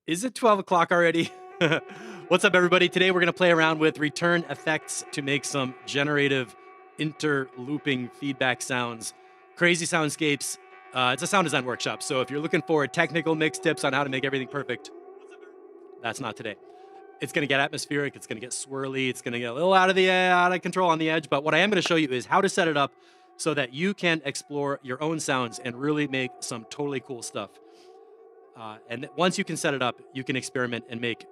Is it 12 o'clock already? What's up, everybody? Today we're going to play around with return effects to make some generative interlooping feedback sounds. Crazy soundscapes. It's a sound design workshop, so if you're looking for technical mix tips on how to make everything perfect, that's not today. It's going to get atmospheric, it's going to get swirly, it's going to get a little out of control on the edge, but what I am going to show you is how to set it up so that you can explore your own sounds and really make some totally cool stuff. And once you can set it up, you can experiment and make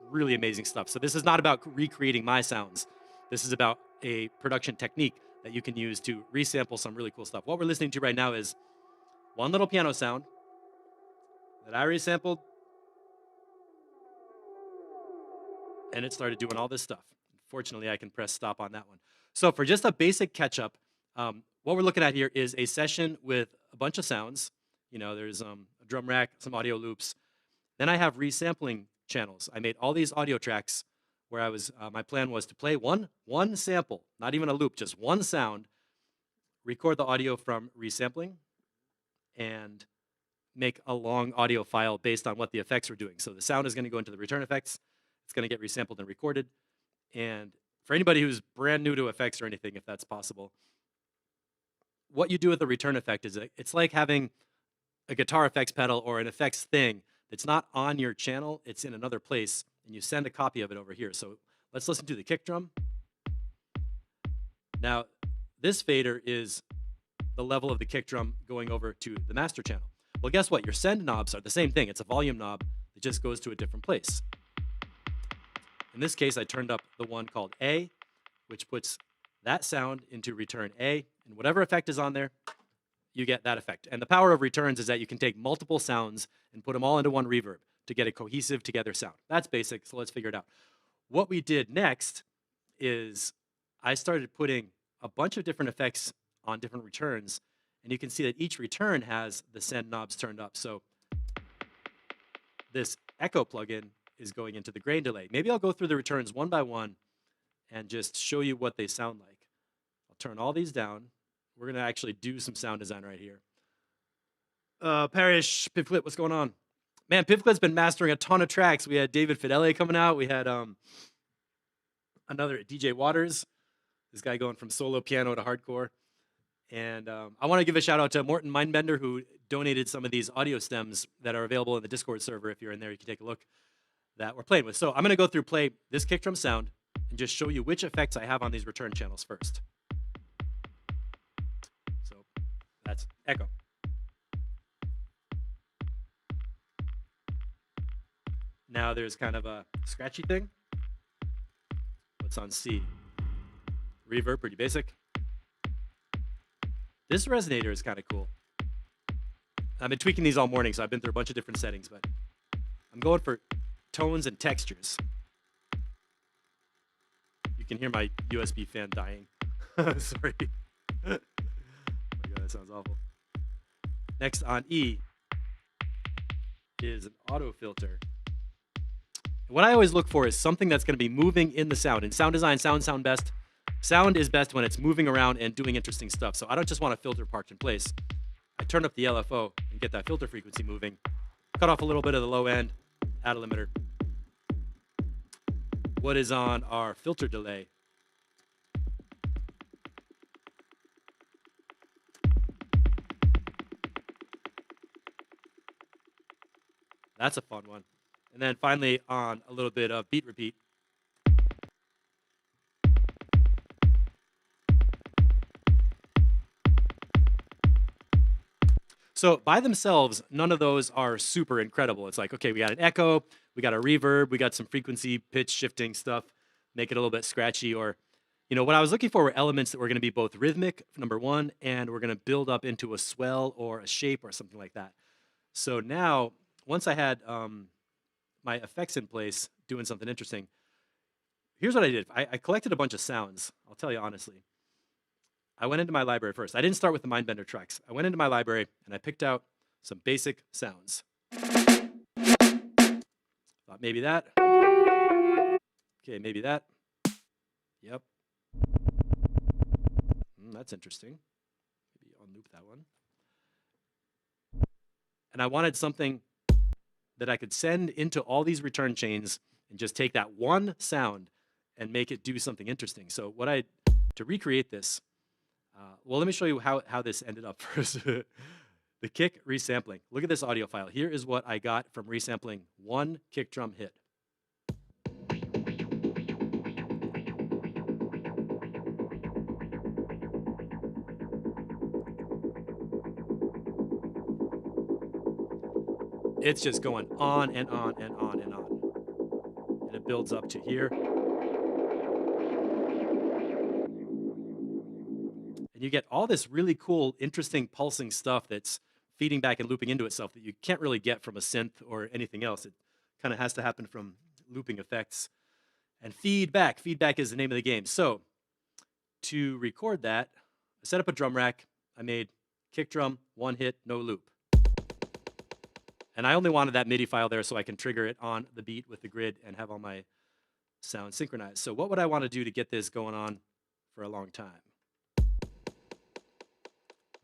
really amazing stuff. So this is not about recreating my sounds. This is about a production technique that you can use to resample some really cool stuff. What we're listening to right now is one little piano sound that I resampled, and it started doing all this stuff. Fortunately, I can press stop on that one. So for just a basic catch-up, what we're looking at here is a session with a bunch of sounds. You know, there's a drum rack, some audio loops. Then I have resampling channels. I made all these audio tracks where I was, my plan was to play one sample, not even a loop, just one sound, record the audio from resampling, and make a long audio file based on what the effects were doing. So the sound is going to go into the return effects. It's going to get resampled and recorded. And for anybody who's brand new to effects or anything, if that's possible, what you do with the return effect is it's like having a guitar effects pedal or an effects thing that's not on your channel, it's in another place, and you send a copy of it over here. So let's listen to the kick drum. Now, this fader is the level of the kick drum going over to the master channel. Well, guess what? Your send knobs are the same thing. It's a volume knob that just goes to a different place. In this case, I turned up the one called A, which puts that sound into return A, and whatever effect is on there, you get that effect. And the power of returns is that you can take multiple sounds and put them all into one reverb to get a cohesive together sound. That's basic, so let's figure it out. What we did next is I started putting a bunch of different effects on different returns, and you can see that each return has the send knobs turned up. So this echo plugin is going into the grain delay. Maybe I'll go through the returns one by one and just show you what they sound like. I'll turn all these down. We're going to actually do some sound design right here. Parrish, Pivclip, what's going on? Man, Pivclip's been mastering a ton of tracks. We had David Fidele coming out. We had another DJ Waters, this guy going from solo piano to hardcore. And I want to give a shout out to Morton Mindbender, who donated some of these audio stems that are available in the Discord server. If you're in there, you can take a look that we're playing with. So I'm going to go through, play this kick drum sound, and just show you which effects I have on these return channels first. So that's echo. Now there's kind of a scratchy thing. What's on C? Reverb, pretty basic. This resonator is kind of cool. I've been tweaking these all morning, so I've been through a bunch of different settings, but I'm going for tones and textures. You can hear my USB fan dying. Sorry. Oh my God, that sounds awful. Next on E is an auto filter. What I always look for is something that's going to be moving in the sound. In sound design, sound best. Sound is best when it's moving around and doing interesting stuff. So I don't just want a filter parked in place. I turn up the LFO and get that filter frequency moving. Cut off a little bit of the low end, add a limiter. What is on our filter delay? That's a fun one. And then finally on a little bit of beat repeat. So by themselves, none of those are super incredible. It's like, okay, we got an echo, we got a reverb, we got some frequency, pitch shifting stuff, make it a little bit scratchy. Or, you know, what I was looking for were elements that were going to be both rhythmic, number one, and we're going to build up into a swell or a shape or something like that. So now, once I had my effects in place, doing something interesting, here's what I did. I collected a bunch of sounds, I'll tell you honestly. I went into my library first. I didn't start with the Mindbender tracks. I went into my library and I picked out some basic sounds. Thought maybe that. Okay, maybe that. Yep. That's interesting. Maybe I'll loop that one. And I wanted something that I could send into all these return chains and just take that one sound and make it do something interesting. So to recreate this, well, let me show you how this ended up first. The kick resampling. Look at this audio file. Here is what I got from resampling one kick drum hit. It's just going on and on and on and on. And it builds up to here. And you get all this really cool, interesting pulsing stuff that's feeding back and looping into itself that you can't really get from a synth or anything else. It kind of has to happen from looping effects. And feedback. Feedback is the name of the game. So to record that, I set up a drum rack. I made kick drum, one hit, no loop. And I only wanted that MIDI file there so I can trigger it on the beat with the grid and have all my sound synchronized. So what would I want to do to get this going on for a long time?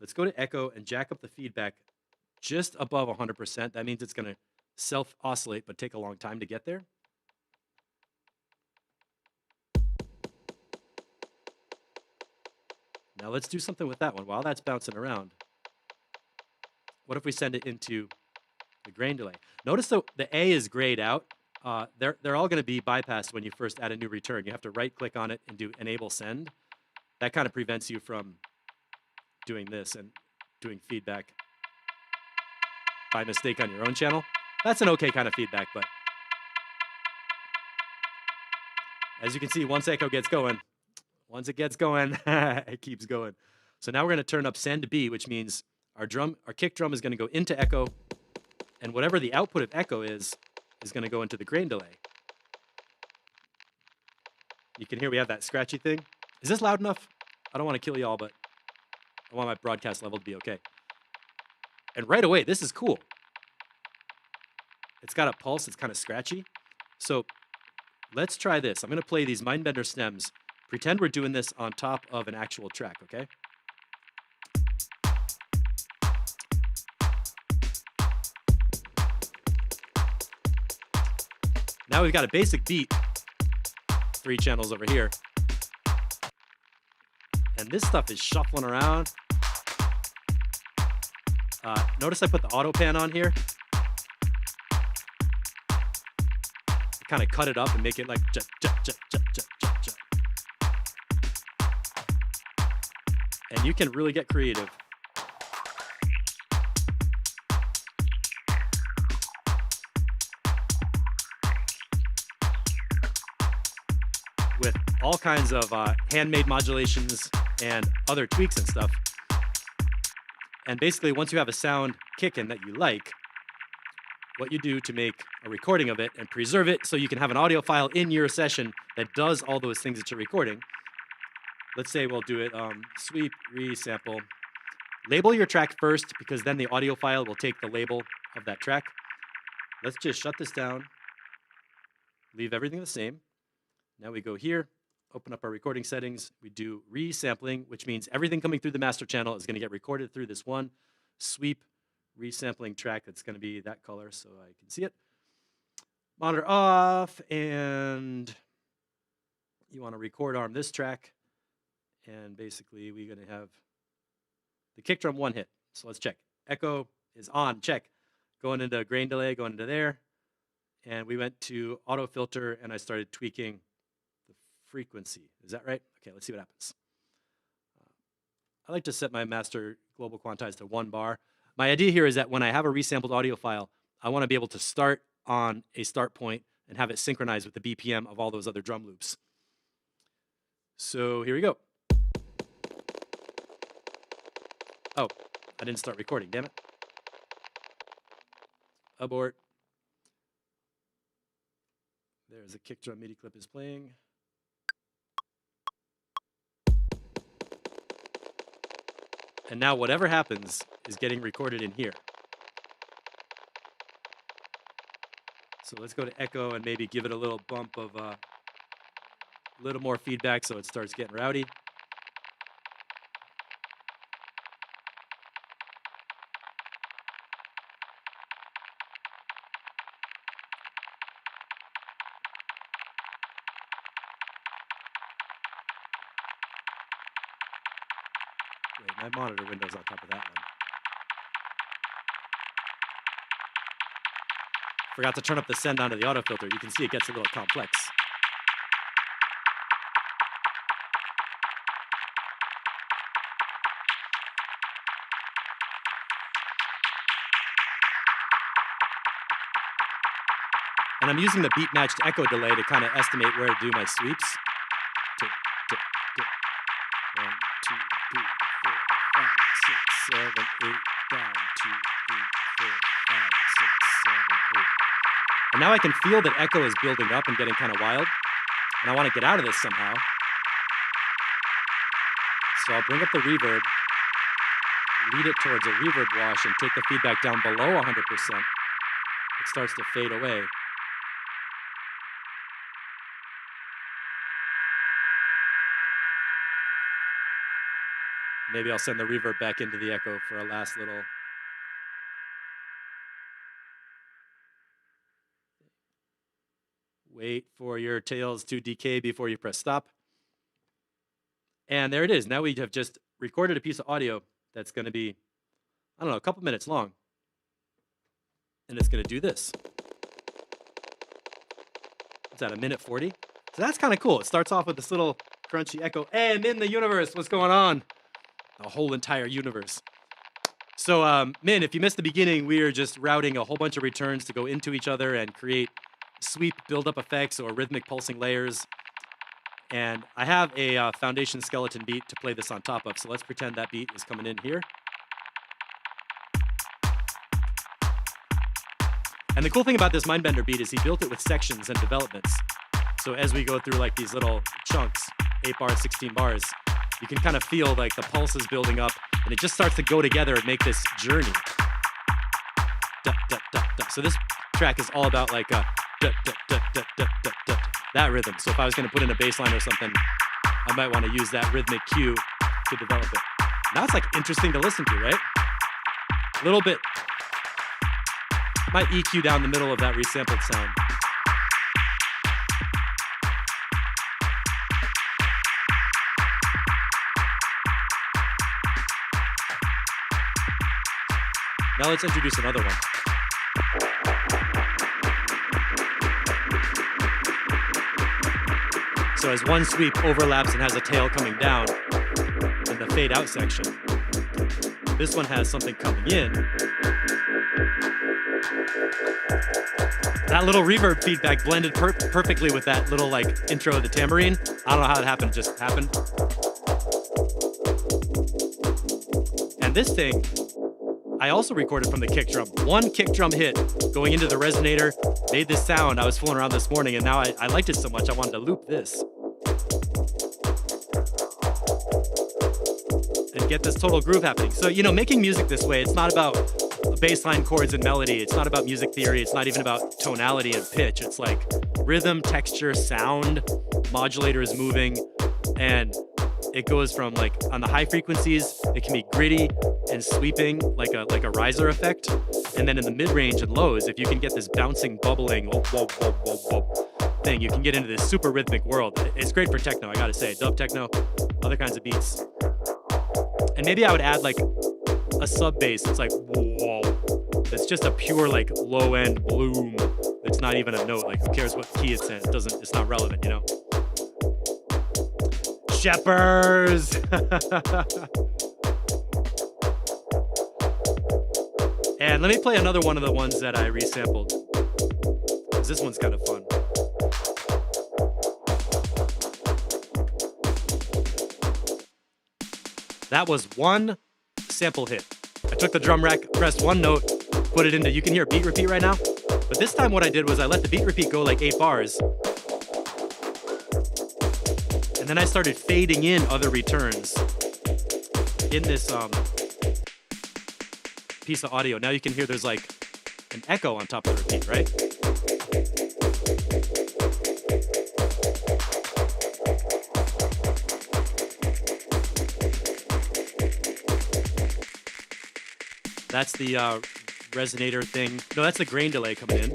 Let's go to echo and jack up the feedback just above 100%. That means it's going to self-oscillate but take a long time to get there. Now let's do something with that one. While that's bouncing around, what if we send it into the grain delay? Notice the A is grayed out. They're all going to be bypassed when you first add a new return. You have to right-click on it and do Enable Send. That kind of prevents you from doing this and doing feedback by mistake on your own channel. That's an okay kind of feedback, but as you can see, once echo gets going, it keeps going. So now we're going to turn up Send B, which means our kick drum is going to go into echo, and whatever the output of echo is going to go into the grain delay. You can hear we have that scratchy thing. Is this loud enough? I don't want to kill y'all, but I want my broadcast level to be okay. And right away, this is cool. It's got a pulse. It's kind of scratchy. So let's try this. I'm going to play these Mindbender stems. Pretend we're doing this on top of an actual track, okay? Now we've got a basic beat, 3 channels over here. And this stuff is shuffling around. Notice I put the auto pan on here. Kind of cut it up and make it like j. And you can really get creative. With all kinds of handmade modulations and other tweaks and stuff. And basically, once you have a sound kicking that you like, what you do to make a recording of it and preserve it so you can have an audio file in your session that does all those things that you're recording. Let's say we'll do it sweep, resample. Label your track first because then the audio file will take the label of that track. Let's just shut this down, leave everything the same. Now we go here, open up our recording settings. We do resampling, which means everything coming through the master channel is going to get recorded through this one sweep resampling track that's going to be that color so I can see it. Monitor off, and you want to record arm this track. And basically, we're going to have the kick drum one hit. So let's check. Echo is on, check. Going into grain delay, going into there. And we went to auto filter, and I started tweaking the frequency. Is that right? Okay, let's see what happens. I like to set my master global quantize to 1 bar. My idea here is that when I have a resampled audio file, I want to be able to start on a start point and have it synchronized with the BPM of all those other drum loops. So here we go. Oh, I didn't start recording, damn it. Abort. There's a kick drum MIDI clip is playing. And now whatever happens is getting recorded in here. So let's go to echo and maybe give it a little bump of a little more feedback so it starts getting rowdy. Wait, my monitor window's on top of that one. Forgot to turn up the send onto the auto filter. You can see it gets a little complex. And I'm using the beat matched echo delay to kind of estimate where to do my sweeps. Tick, tick, tick. 1, 2, 3, 4, 5, 6, 7, 8, down, 2, 3, 4, 5, 6, 7, 8. And now I can feel that echo is building up and getting kind of wild. And I want to get out of this somehow. So I'll bring up the reverb, lead it towards a reverb wash, and take the feedback down below 100%. It starts to fade away. Maybe I'll send the reverb back into the echo for a last little. Wait for your tails to decay before you press stop. And there it is. Now we have just recorded a piece of audio that's going to be, I don't know, a couple minutes long. And it's going to do this. What's that, 1:40? So that's kind of cool. It starts off with this little crunchy echo. Hey, I'm in the universe. What's going on? The whole entire universe. So, Min, if you missed the beginning, we are just routing a whole bunch of returns to go into each other and create sweep build-up effects or rhythmic pulsing layers. And I have a foundation skeleton beat to play this on top of. So let's pretend that beat is coming in here. And the cool thing about this Mindbender beat is he built it with sections and developments. So as we go through like these little chunks, 8 bars, 16 bars, you can kind of feel like the pulses building up, and it just starts to go together and make this journey. Da, da, da, da. So this track is all about like da, da, da, da, da, da, da, that rhythm. So if I was going to put in a bass line or something, I might want to use that rhythmic cue to develop it. Now it's like interesting to listen to, right? A little bit. Might EQ down the middle of that resampled sound. Now let's introduce another one. So as one sweep overlaps and has a tail coming down in the fade out section, this one has something coming in. That little reverb feedback blended perfectly with that little like intro of the tambourine. I don't know how that happened, it just happened. And this thing, I also recorded from the kick drum. One kick drum hit going into the resonator made this sound. I was fooling around this morning and now I liked it so much I wanted to loop this. And get this total groove happening. So, you know, making music this way, it's not about bass line chords and melody. It's not about music theory. It's not even about tonality and pitch. It's like rhythm, texture, sound, modulator is moving, and it goes from like on the high frequencies, it can be gritty and sweeping like a riser effect. And then in the mid-range and lows, if you can get this bouncing, bubbling, whoa, whoa, whoa, whoa, whoa, thing, you can get into this super rhythmic world. It's great for techno, I gotta say. Dub techno, other kinds of beats. And maybe I would add like a sub bass that's like, whoa. It's just a pure like low end bloom. It's not even a note. Like who cares what key it's in? It's not relevant, you know? Sheppers! And let me play another one of the ones that I resampled, because this one's kind of fun. That was one sample hit. I took the drum rack, pressed one note, put it into, you can hear beat repeat right now. But this time what I did was I let the beat repeat go like 8 bars. And then I started fading in other returns in this piece of audio. Now you can hear there's like an echo on top of the repeat, right? That's the resonator thing. No, that's the grain delay coming in.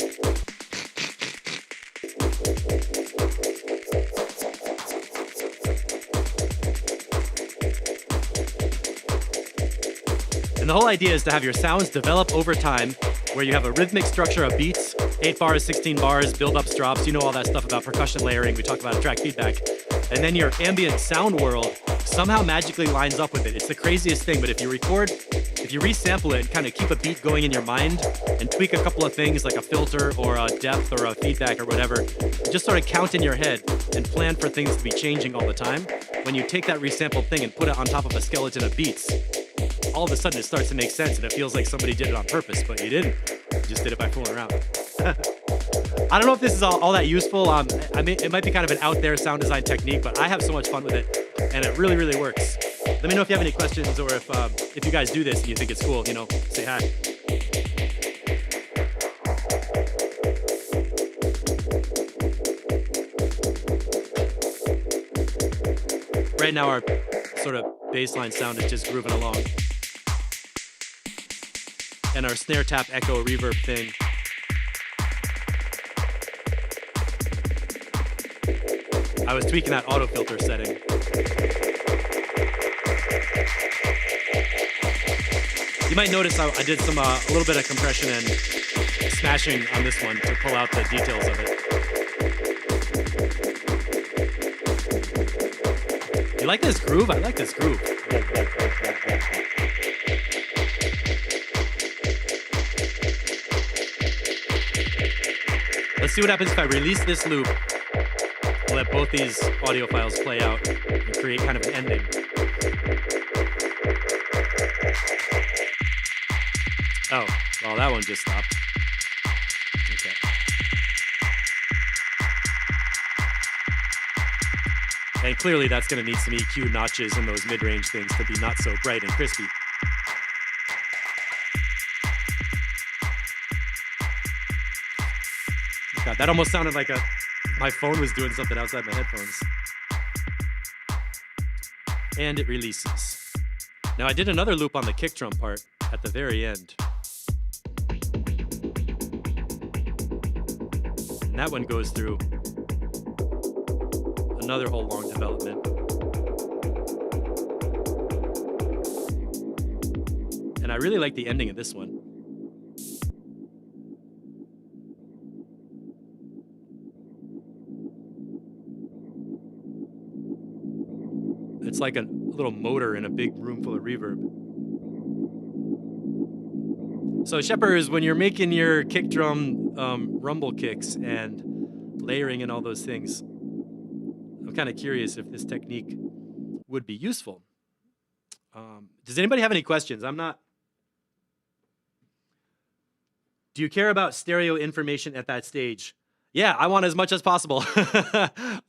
And the whole idea is to have your sounds develop over time, where you have a rhythmic structure of beats, 8 bars, 16 bars, build-ups, drops, you know all that stuff about percussion layering, we talked about track feedback. And then your ambient sound world somehow magically lines up with it. It's the craziest thing, but if you resample it and kind of keep a beat going in your mind and tweak a couple of things like a filter or a depth or a feedback or whatever, just sort of count in your head and plan for things to be changing all the time. When you take that resampled thing and put it on top of a skeleton of beats, all of a sudden it starts to make sense and it feels like somebody did it on purpose, but you didn't. You just did it by fooling around. I don't know if this is all that useful. I mean, it might be kind of an out there sound design technique, but I have so much fun with it, and it really, really works. Let me know if you have any questions, or if you guys do this and you think it's cool, say hi. Right now our sort of baseline sound is just grooving along. And our snare tap echo reverb thing. I was tweaking that auto filter setting. You might notice I did a little bit of compression and smashing on this one to pull out the details of it. You like this groove? I like this groove. Let's see what happens if I release this loop. Let both these audio files play out and create kind of an ending. Oh, well, that one just stopped. Okay. And clearly that's going to need some EQ notches in those mid-range things to be not so bright and crispy. God, that almost sounded like my phone was doing something outside my headphones. And it releases. Now I did another loop on the kick drum part at the very end. And that one goes through another whole long development. And I really like the ending of this one. It's like a little motor in a big room full of reverb. So Shepherds, when you're making your kick drum rumble kicks and layering and all those things, I'm kind of curious if this technique would be useful. Does anybody have any questions? Do you care about stereo information at that stage? Yeah, I want as much as possible.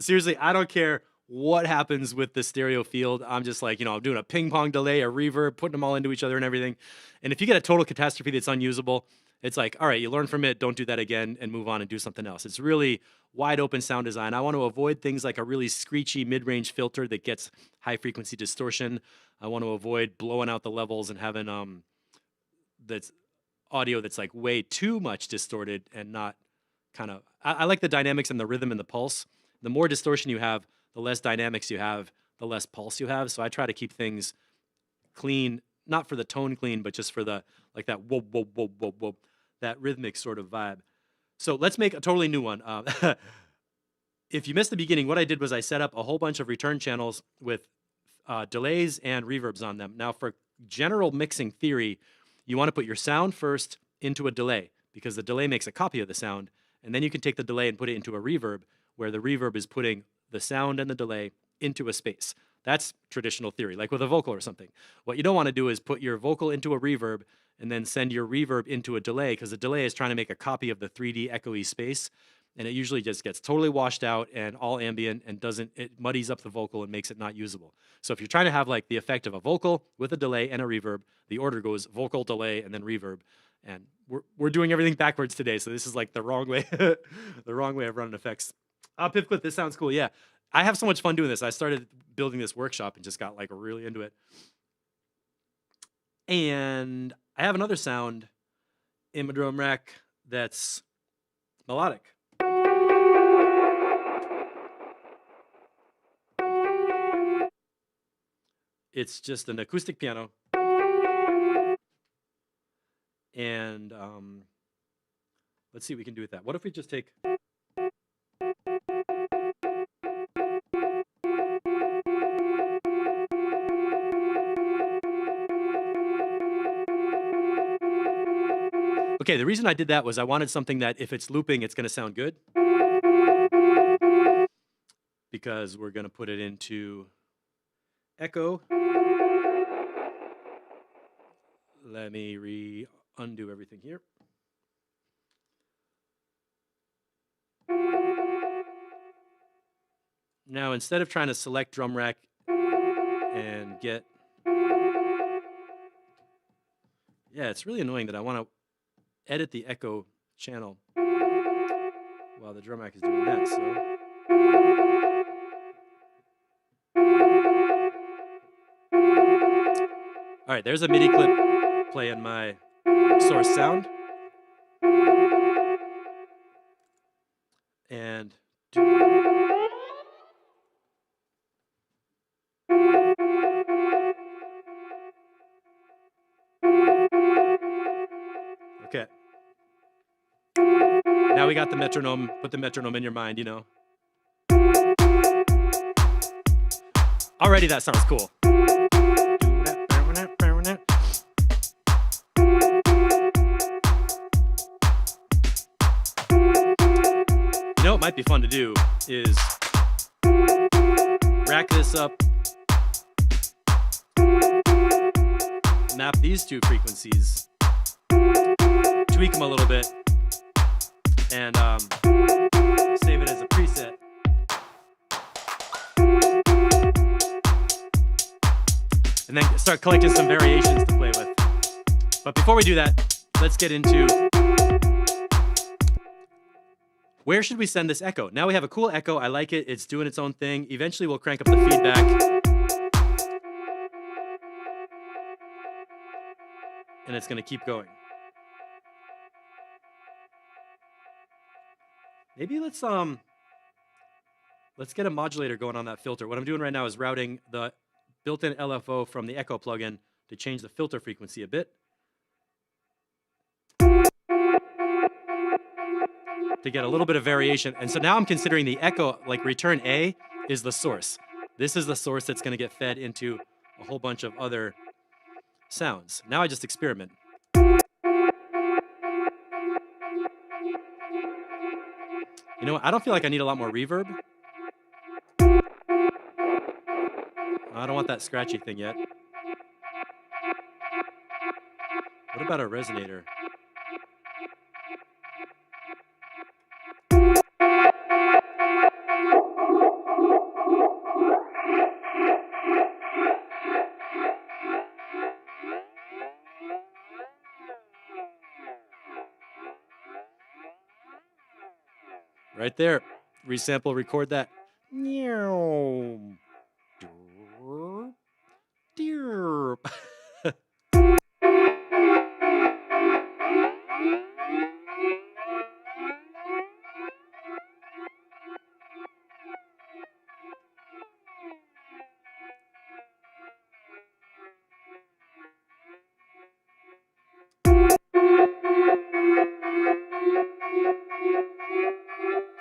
Seriously, I don't care what happens with the stereo field. I'm just like, I'm doing a ping pong delay, a reverb, putting them all into each other and everything. And if you get a total catastrophe that's unusable, it's like, all right, you learn from it, don't do that again, and move on and do something else. It's really wide open sound design. I want to avoid things like a really screechy mid-range filter that gets high frequency distortion. I want to avoid blowing out the levels and having that's audio that's like way too much distorted and not kind of, I like the dynamics and the rhythm and the pulse. The more distortion you have, the less dynamics you have, the less pulse you have. So I try to keep things clean, not for the tone clean, but just for the, like that whoa, whoa, whoa, whoa, whoa, that rhythmic sort of vibe. So let's make a totally new one. If you missed the beginning, what I did was I set up a whole bunch of return channels with delays and reverbs on them. Now for general mixing theory, you want to put your sound first into a delay because the delay makes a copy of the sound. And then you can take the delay and put it into a reverb where the reverb is putting the sound and the delay into a space. That's traditional theory, like with a vocal or something. What you don't want to do is put your vocal into a reverb and then send your reverb into a delay because the delay is trying to make a copy of the 3D echoey space. And it usually just gets totally washed out and all ambient and it muddies up the vocal and makes it not usable. So if you're trying to have like the effect of a vocal with a delay and a reverb, the order goes vocal, delay, and then reverb. And we're doing everything backwards today, so this is like the wrong way, the wrong way of running effects. Pipclip, this sounds cool. Yeah, I have so much fun doing this. I started building this workshop and just got like really into it. And I have another sound in my drum rack that's melodic. It's just an acoustic piano And let's see what we can do with that. What if we just take... Okay, the reason I did that was I wanted something that if it's looping, it's going to sound good. Because we're going to put it into echo. Let me undo everything here. Now, instead of trying to select drum rack and get... Yeah, it's really annoying that I want to edit the echo channel while the drum rack is doing that, so... All right, there's a MIDI clip playing my source sound. And... Okay. Now we got the metronome. Put the metronome in your mind, you know. Already that sounds cool. You know what might be fun to do is rack this up, map these two frequencies, tweak them a little bit, and save it as a preset. And then start collecting some variations to play with. But before we do that, let's get into where should we send this echo? Now we have a cool echo. I like it. It's doing its own thing. Eventually we'll crank up the feedback. And it's going to keep going. Maybe let's get a modulator going on that filter. What I'm doing right now is routing the built-in LFO from the echo plugin to change the filter frequency a bit. To get a little bit of variation. And so now I'm considering the echo, like return A is the source. This is the source that's going to get fed into a whole bunch of other sounds. Now I just experiment. You know what? I don't feel like I need a lot more reverb. I don't want that scratchy thing yet. What about a resonator? Right there. Resample, record that.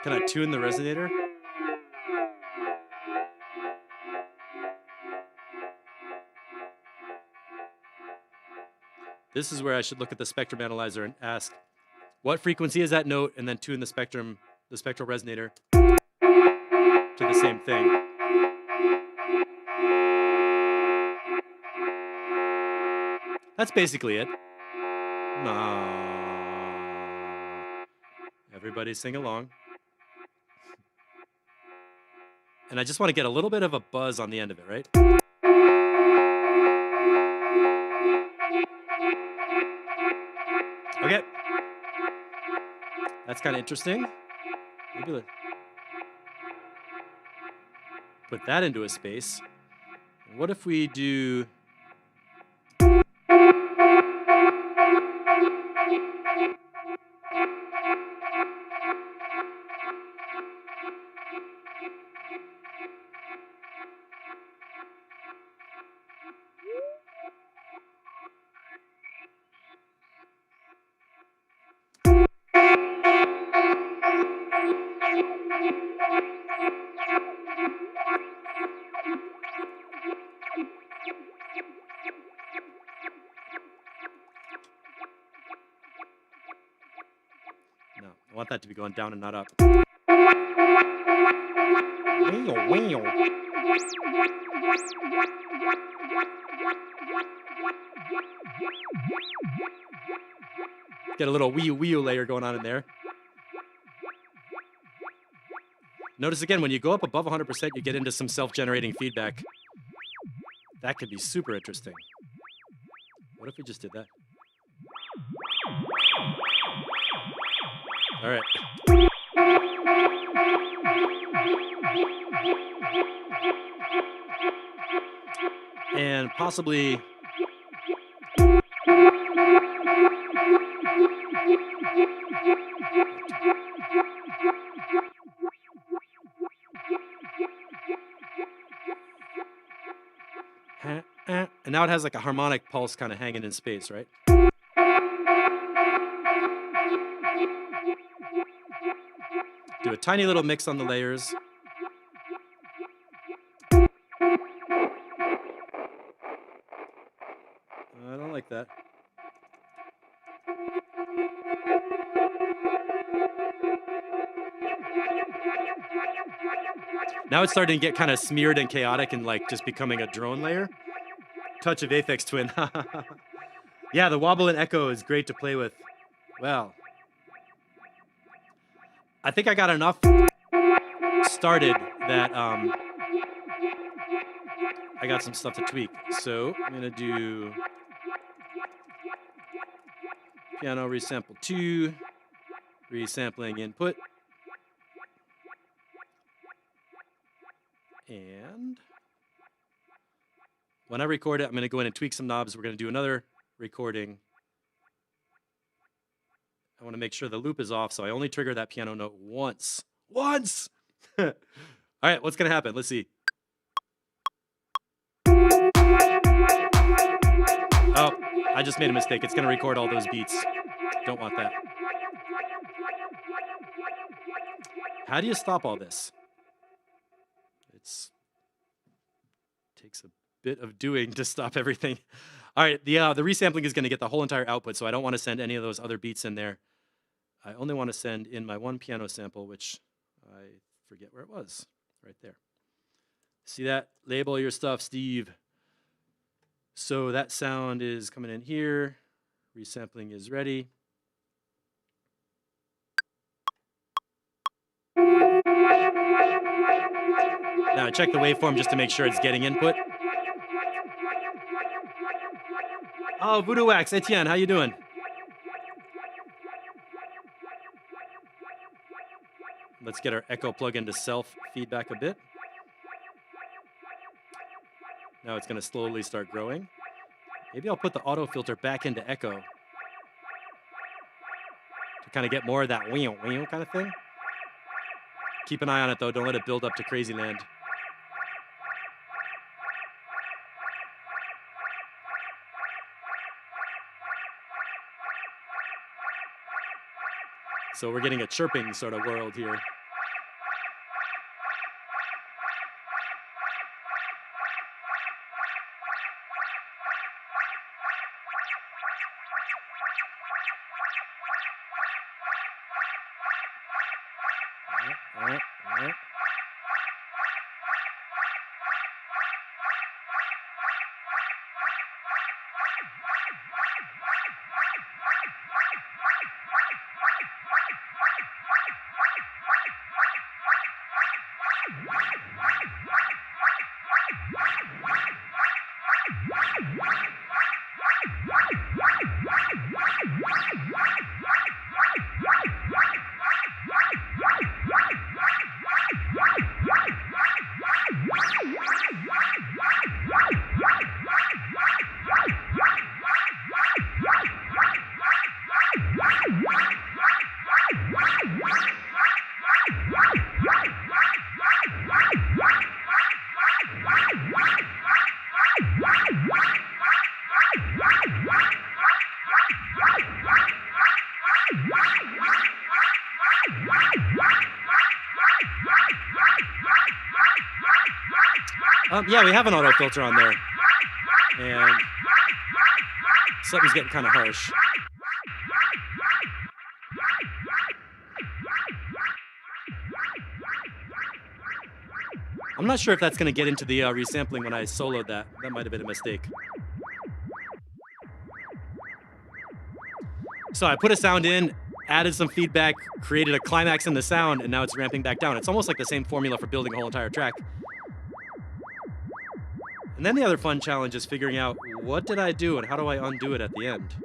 Can I tune the resonator? This is where I should look at the spectrum analyzer and ask, what frequency is that note? And then tune the spectral resonator to the same thing. That's basically it. Everybody sing along. And I just want to get a little bit of a buzz on the end of it, right? Okay. That's kind of interesting. Maybe let's put that into a space. What if we do... No, I want that to be going down and not up. Get a little wee layer going on in there. Notice again, when you go up above 100%, you get into some self-generating feedback. That could be super interesting. What if we just did that? All right. And possibly... And now it has like a harmonic pulse kind of hanging in space, right? Do a tiny little mix on the layers. I don't like that. Now it's starting to get kind of smeared and chaotic and like just becoming a drone layer. Touch of Aphex Twin. Yeah, the wobble and echo is great to play with. Well, I think I got enough started that I got some stuff to tweak. So I'm gonna do piano resample 2, resampling input, and when I record it, I'm gonna go in and tweak some knobs. We're gonna do another recording. I want to make sure the loop is off, so I only trigger that piano note once. Once! All right, what's going to happen? Let's see. Oh, I just made a mistake. It's going to record all those beats. Don't want that. How do you stop all this? It takes a bit of doing to stop everything. All right, the resampling is going to get the whole entire output, so I don't want to send any of those other beats in there. I only want to send in my one piano sample, which I forget where it was, right there. See that? Label your stuff, Steve. So that sound is coming in here. Resampling is ready. Now check the waveform just to make sure it's getting input. Oh, Voodoo Wax, Etienne, how you doing? Let's get our echo plug into self feedback a bit. Now it's going to slowly start growing. Maybe I'll put the auto filter back into echo to kind of get more of that wee kind of thing. Keep an eye on it though, don't let it build up to crazy land. So we're getting a chirping sort of world here. All right. Yeah, we have an auto filter on there. And something's getting kind of harsh. I'm not sure if that's going to get into the resampling when I soloed that. That might have been a mistake. So I put a sound in, added some feedback, created a climax in the sound, and now it's ramping back down. It's almost like the same formula for building a whole entire track. And then the other fun challenge is figuring out what did I do and how do I undo it at the end.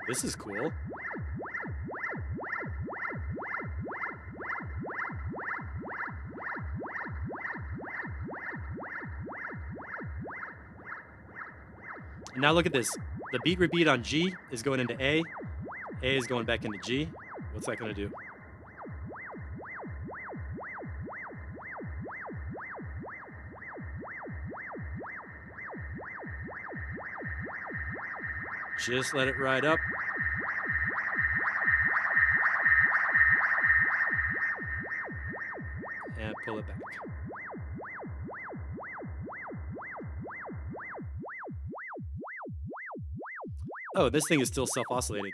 This is cool. And now look at this. The beat repeat on G is going into A. A is going back into G. What's that going to do? Just let it ride up. And pull it back. Oh, this thing is still self-oscillating.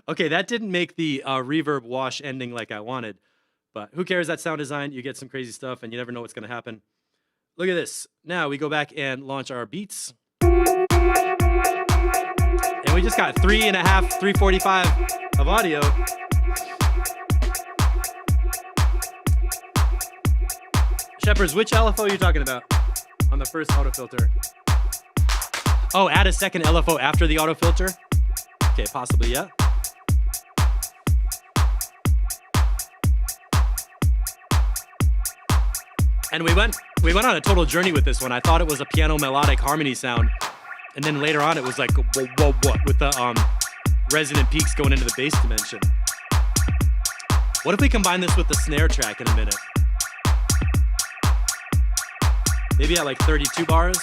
Okay, that didn't make the reverb wash ending like I wanted. But who cares? That's sound design. You get some crazy stuff, and you never know what's going to happen. Look at this. Now we go back and launch our beats. And we just got 3.5, 345 of audio. Shepherds, which LFO are you talking about on the first auto filter? Oh, add a second LFO after the auto filter? Okay, possibly, yeah. And we went on a total journey with this one. I thought it was a piano melodic harmony sound. And then later on it was like, whoa, whoa, whoa, with the resonant peaks going into the bass dimension. What if we combine this with the snare track in a minute? Maybe at like 32 bars?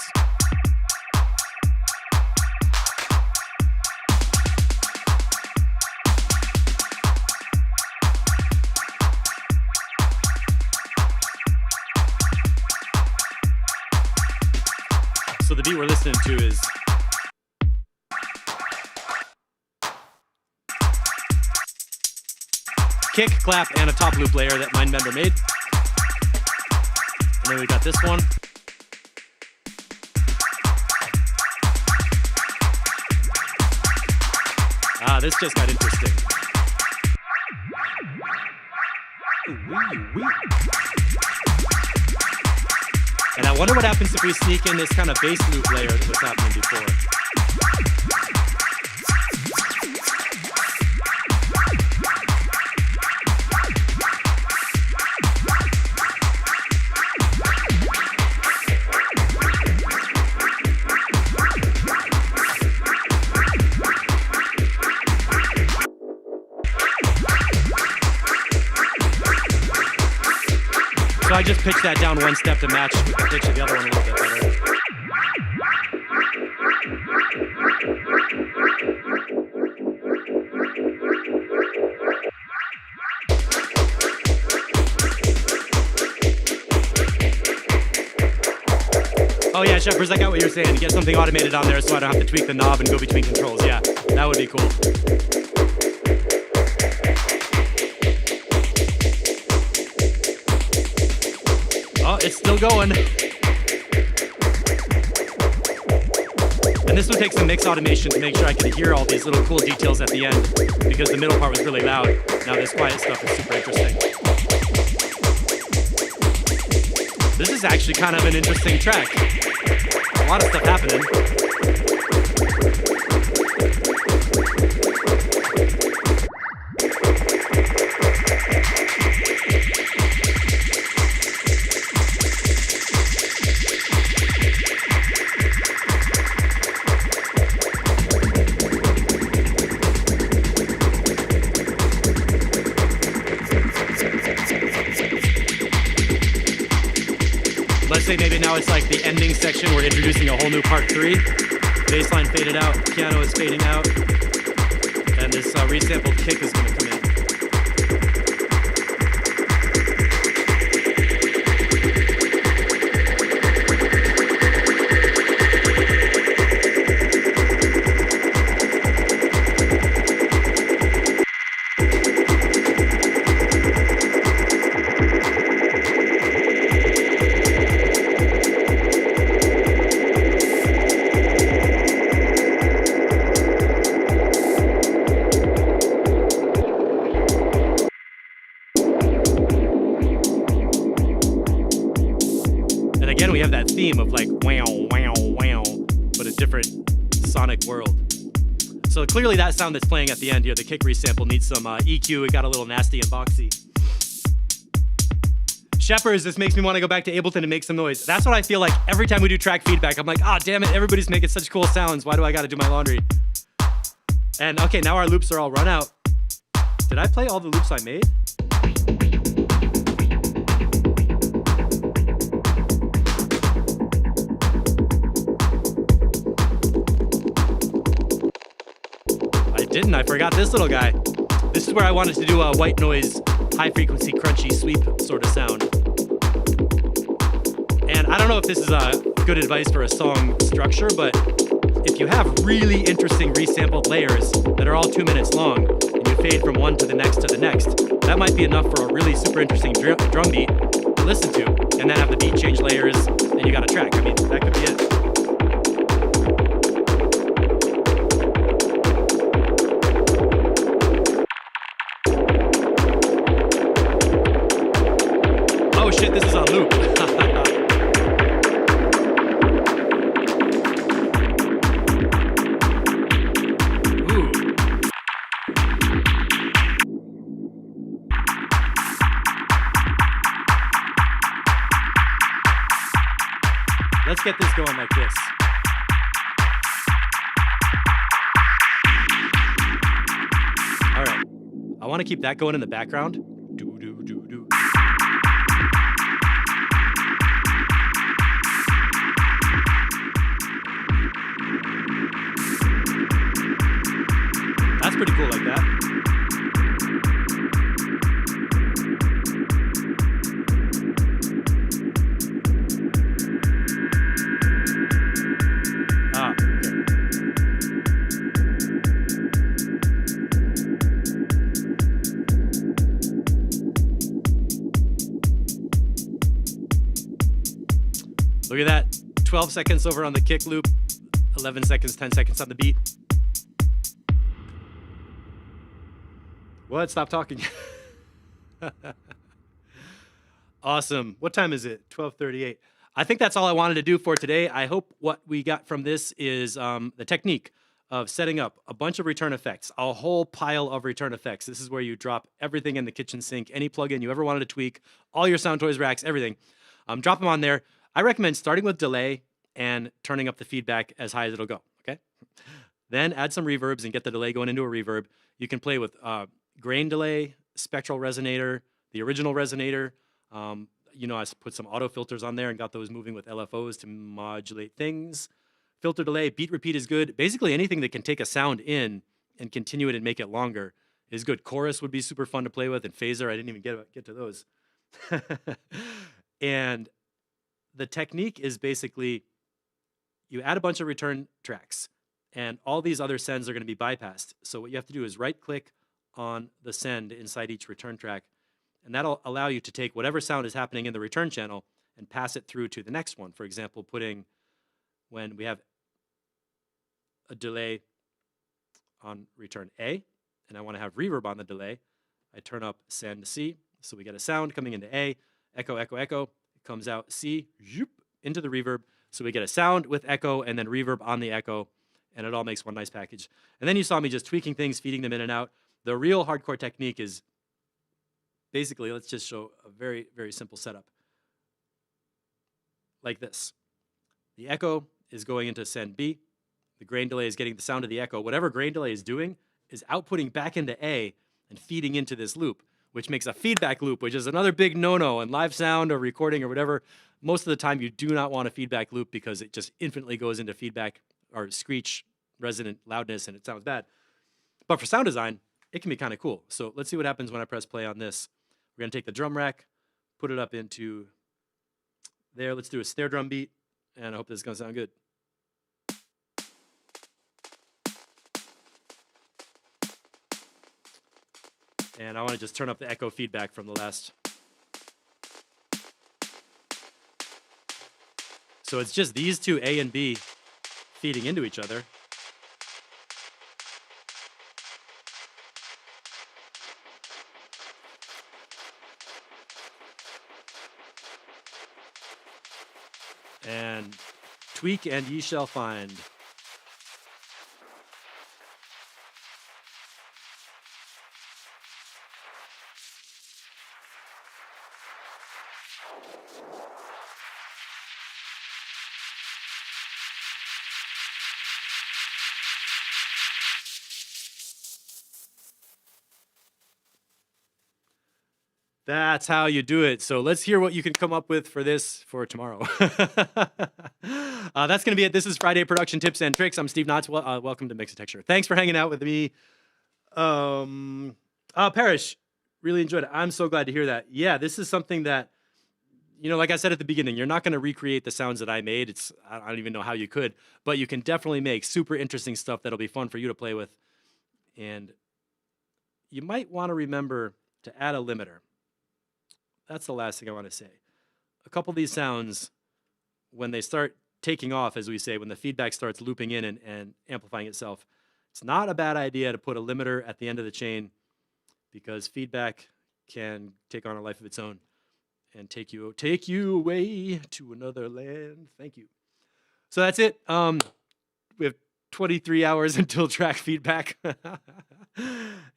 So the beat we're listening to is kick, clap, and a top loop layer that Mindbender made. And then we got this one. Ah, this just got interesting. Ooh-wee. And I wonder what happens if we sneak in this kind of bass loop layer that was happening before. So I just pitched that down one step to match with the pitch of the other one a little bit better. Oh yeah, Shepherds, I got what you're saying. Get something automated on there so I don't have to tweak the knob and go between controls. Yeah, that would be cool. Oh, it's still going. And this would take some mix automation to make sure I can hear all these little cool details at the end, because the middle part was really loud. Now this quiet stuff is super interesting. This is actually kind of an interesting track. A lot of stuff happening. say maybe now it's like the ending section. We're introducing a whole new part 3. Bassline faded out, piano is fading out, and this resampled kick is going to come in. Again, we have that theme of like wow, wow, wow, but a different sonic world. So clearly that sound that's playing at the end here, the kick resample, needs some EQ. It got a little nasty and boxy. Shepherds, this makes me want to go back to Ableton and make some noise. That's what I feel like every time we do track feedback. I'm like, ah, damn it, everybody's making such cool sounds. Why do I got to do my laundry? And okay, now our loops are all run out. Did I play all the loops I made? Didn't I? Forgot this little guy. This is where I wanted to do a white noise, high frequency, crunchy sweep sort of sound. And I don't know if this is good advice for a song structure, but if you have really interesting resampled layers that are all 2 minutes long, and you fade from one to the next, that might be enough for a really super interesting drum beat to listen to, and then have the beat change layers, and you got a track. I mean, that could be it. Oh shit, this is on loop. Ooh. Let's get this going like this. All right. I want to keep that going in the background. Do, do, do, do. That's pretty cool like that. Ah, okay. Look at that. 12 seconds over on the kick loop, 11 seconds, 10 seconds on the beat. What? Stop talking. Awesome. What time is it? 12:38. I think that's all I wanted to do for today. I hope what we got from this is the technique of setting up a bunch of return effects, a whole pile of return effects. This is where you drop everything in the kitchen sink, any plugin you ever wanted to tweak, all your Sound Toys racks, everything. Drop them on there. I recommend starting with delay and turning up the feedback as high as it'll go, okay? Then add some reverbs and get the delay going into a reverb. You can play with grain delay, spectral resonator, the original resonator. You know, I put some auto filters on there and got those moving with LFOs to modulate things. Filter delay, beat repeat is good. Basically anything that can take a sound in and continue it and make it longer is good. Chorus would be super fun to play with, and phaser, I didn't even get to those. And the technique is basically you add a bunch of return tracks, and all these other sends are going to be bypassed. So what you have to do is right-click on the send inside each return track, and that'll allow you to take whatever sound is happening in the return channel and pass it through to the next one. For example, when we have a delay on return A, and I want to have reverb on the delay, I turn up send C, so we get a sound coming into A, echo, echo, echo, it comes out C, zoop, into the reverb, so we get a sound with echo and then reverb on the echo, and it all makes one nice package. And then you saw me just tweaking things, feeding them in and out. The real hardcore technique is basically, let's just show a very, very simple setup. Like this. The echo is going into send B. The grain delay is getting the sound of the echo. Whatever grain delay is doing is outputting back into A and feeding into this loop, which makes a feedback loop, which is another big no-no in live sound or recording or whatever. Most of the time, you do not want a feedback loop because it just infinitely goes into feedback or screech, resonant loudness, and it sounds bad. But for sound design, it can be kind of cool. So let's see what happens when I press play on this. We're going to take the drum rack, put it up into there. Let's do a snare drum beat, and I hope this is going to sound good. And I want to just turn up the echo feedback from the last. So it's just these two, A and B, feeding into each other. And tweak and ye shall find. That's how you do it. So let's hear what you can come up with for this for tomorrow. That's going to be it. This is Friday Production Tips and Tricks. I'm Steve Knotts. Welcome to Mix a Texture. Thanks for hanging out with me. Parrish, really enjoyed it. I'm so glad to hear that. Yeah, this is something that, you know, like I said at the beginning, you're not going to recreate the sounds that I made. I don't even know how you could, but you can definitely make super interesting stuff that'll be fun for you to play with. And you might want to remember to add a limiter. That's the last thing I want to say. A couple of these sounds, when they start taking off, as we say, when the feedback starts looping in and amplifying itself, it's not a bad idea to put a limiter at the end of the chain because feedback can take on a life of its own and take you away to another land. Thank you. So that's it. We have 23 hours until track feedback.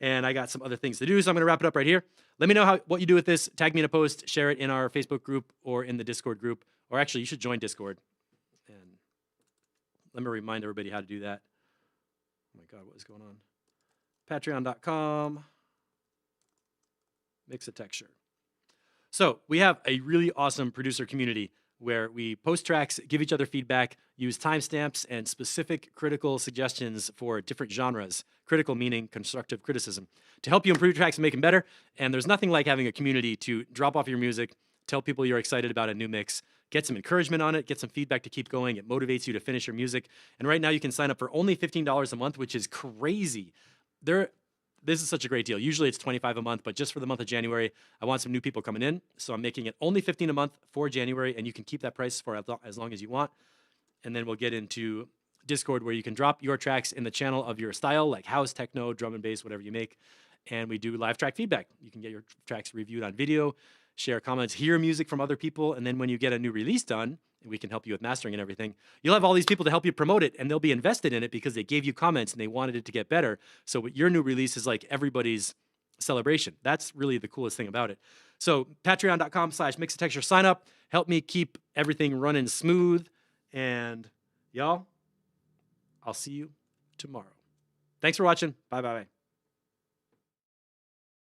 And I got some other things to do, so I'm going to wrap it up right here. Let me know what you do with this. Tag me in a post, share it in our Facebook group or in the Discord group. Or actually, you should join Discord. And let me remind everybody how to do that. Oh my God, what is going on? Patreon.com. Mix a Texture. So we have a really awesome producer community where we post tracks, give each other feedback, use timestamps and specific critical suggestions for different genres. Critical meaning constructive criticism to help you improve tracks and make them better. And there's nothing like having a community to drop off your music, tell people you're excited about a new mix, get some encouragement on it, get some feedback to keep going. It motivates you to finish your music. And right now you can sign up for only $15 a month, which is crazy. This is such a great deal. Usually it's $25 a month, but just for the month of January, I want some new people coming in. So I'm making it only $15 a month for January, and you can keep that price for as long as you want. And then we'll get into Discord where you can drop your tracks in the channel of your style, like house, techno, drum and bass, whatever you make. And we do live track feedback. You can get your tracks reviewed on video, share comments, hear music from other people. And then when you get a new release done, and we can help you with mastering and everything, you'll have all these people to help you promote it, and they'll be invested in it because they gave you comments and they wanted it to get better. So your new release is like everybody's celebration. That's really the coolest thing about it. So patreon.com/mixatexture, sign up, help me keep everything running smooth. And y'all, I'll see you tomorrow. Thanks for watching. Bye-bye.